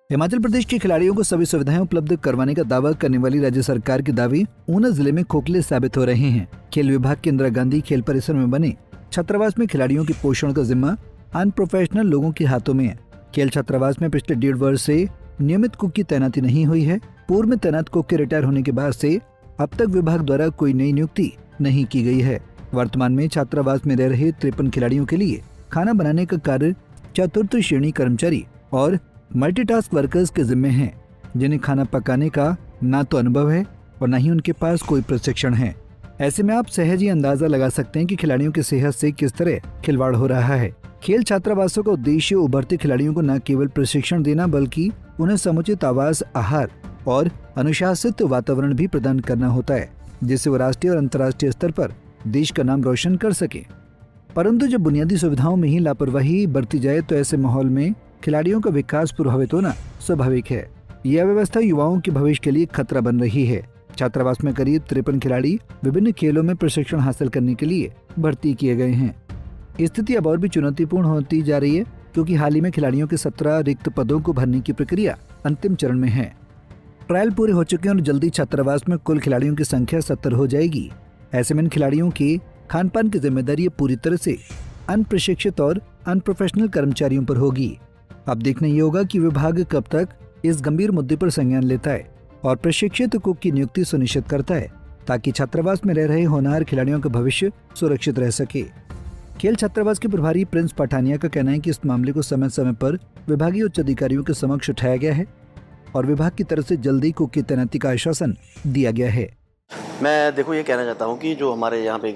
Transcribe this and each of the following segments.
हिमाचल प्रदेश के खिलाड़ियों को सभी सुविधाएं उपलब्ध करवाने का दावा करने वाली राज्य सरकार के दावे ऊना जिले में खोखले साबित हो रहे हैं। खेल विभाग के इंदिरा गांधी खेल परिसर में बने छात्रावास में खिलाड़ियों के पोषण का जिम्मा अनप्रोफेशनल लोगों के हाथों में है। खेल छात्रावास में पिछले 1.5 वर्ष से नियमित कुक की तैनाती नहीं हुई है। पूर्व में तैनात कुक के रिटायर होने के बाद से अब तक विभाग द्वारा कोई नई नियुक्ति नहीं की गई है। वर्तमान में छात्रावास में रह रहे 53 खिलाड़ियों के लिए खाना बनाने का कार्य चतुर्थ श्रेणी कर्मचारी और मल्टीटास्क वर्कर्स के जिम्मे हैं, जिन्हें खाना पकाने का ना तो अनुभव है और न ही उनके पास कोई प्रशिक्षण है। ऐसे में आप सहज ही अंदाजा लगा सकते हैं कि खिलाड़ियों की सेहत से किस तरह खिलवाड़ हो रहा है। खेल छात्रावासों का उद्देश्य उभरते खिलाड़ियों को न केवल प्रशिक्षण देना बल्कि उन्हें समुचित आवास, आहार और अनुशासित वातावरण भी प्रदान करना होता है, जिससे वो राष्ट्रीय और अंतर्राष्ट्रीय स्तर पर देश का नाम रोशन कर सके। परंतु जब बुनियादी सुविधाओं में ही लापरवाही बरती जाए तो ऐसे माहौल में खिलाड़ियों का विकास प्रभावित होना स्वाभाविक है। यह व्यवस्था युवाओं के भविष्य के लिए खतरा बन रही है। छात्रावास में करीब 53 खिलाड़ी विभिन्न खेलों में प्रशिक्षण हासिल करने के लिए भर्ती किए गए हैं। स्थिति अब और भी चुनौतीपूर्ण होती जा रही है, क्योंकि हाल ही में खिलाड़ियों के 17 रिक्त पदों को भरने की प्रक्रिया अंतिम चरण में है। ट्रायल पूरे हो चुके हैं और जल्दी छात्रावास में कुल खिलाड़ियों की संख्या 70 हो जाएगी। ऐसे में इन खिलाड़ियों के खान पान की जिम्मेदारी पूरी तरह से अनप्रशिक्षित और अनप्रोफेशनल कर्मचारियों पर होगी। अब देखना ये होगा कि विभाग कब तक इस गंभीर मुद्दे पर संज्ञान लेता है और प्रशिक्षित कुक की नियुक्ति सुनिश्चित करता है, ताकि छात्रावास में रह रहे होनहार खिलाड़ियों का भविष्य सुरक्षित रह सके। खेल छात्रावास के प्रभारी प्रिंस पठानिया का कहना है कि इस मामले को समय समय पर विभागीय उच्च अधिकारियों के समक्ष उठाया गया है और विभाग की तरफ से जल्दी कुक की तैनाती का आश्वासन दिया गया है। मैं देखो ये कहना चाहता हूँ कि जो हमारे यहाँ पे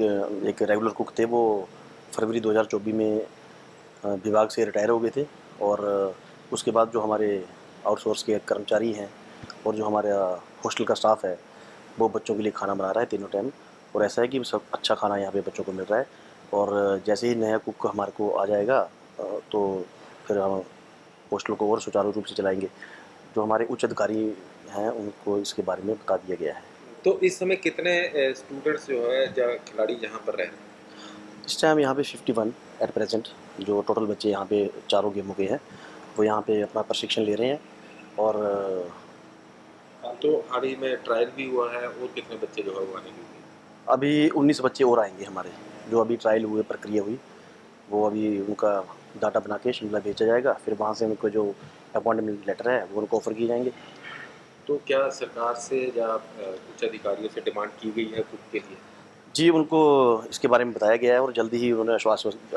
एक रेगुलर कुक थे, वो फरवरी 2024 में विभाग से रिटायर हो गए थे और उसके बाद जो हमारे आउटसोर्स के कर्मचारी हैं और जो हमारे हॉस्टल का स्टाफ है, वो बच्चों के लिए खाना बना रहा है तीनों टाइम। और ऐसा है कि सब अच्छा खाना यहाँ पे बच्चों को मिल रहा है और जैसे ही नया कुक हमारे को आ जाएगा तो फिर हम हॉस्टल को और सुचारू रूप से चलाएंगे। जो हमारे उच्च अधिकारी हैं उनको इसके बारे में बता दिया गया है। तो इस समय कितने स्टूडेंट्स जो है खिलाड़ी यहाँ पर रह रहे हैं? इस टाइम यहाँ पे 51 एट प्रेजेंट जो टोटल बच्चे यहाँ पे चारों गेमों के हैं, वो यहाँ पे अपना प्रशिक्षण ले रहे हैं। और तो हाल ही में ट्रायल भी हुआ है और कितने बच्चे जो है वो आने के लिए? अभी 19 बच्चे और आएंगे हमारे, जो अभी ट्रायल हुए, प्रक्रिया हुई, वो अभी उनका डाटा बना के शिमला भेजा जाएगा। फिर वहाँ से उनको जो अपॉइंटमेंट लेटर है वो उनको ऑफर किए जाएंगे। तो क्या सरकार से या उच्च अधिकारियों से डिमांड की गई है कुक के लिए? जी, उनको इसके बारे में बताया गया है और जल्दी ही उन्होंने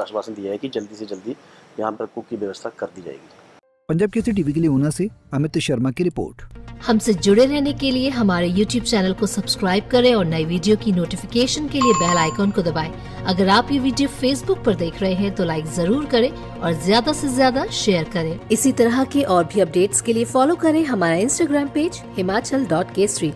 आश्वासन दिया है कि जल्दी से जल्दी यहाँ पर कुक की व्यवस्था कर दी जाएगी। पंजाब केसरी टीवी के लिए ऊना से अमित शर्मा की रिपोर्ट। हमसे जुड़े रहने के लिए हमारे YouTube चैनल को सब्सक्राइब करें और नई वीडियो की नोटिफिकेशन के लिए बेल आइकॉन को दबाएं। अगर आप ये वीडियो Facebook पर देख रहे हैं तो लाइक जरूर करें और ज्यादा से ज्यादा शेयर करें। इसी तरह के और भी अपडेट्स के लिए फॉलो करें हमारा Instagram पेज himachal.kesri।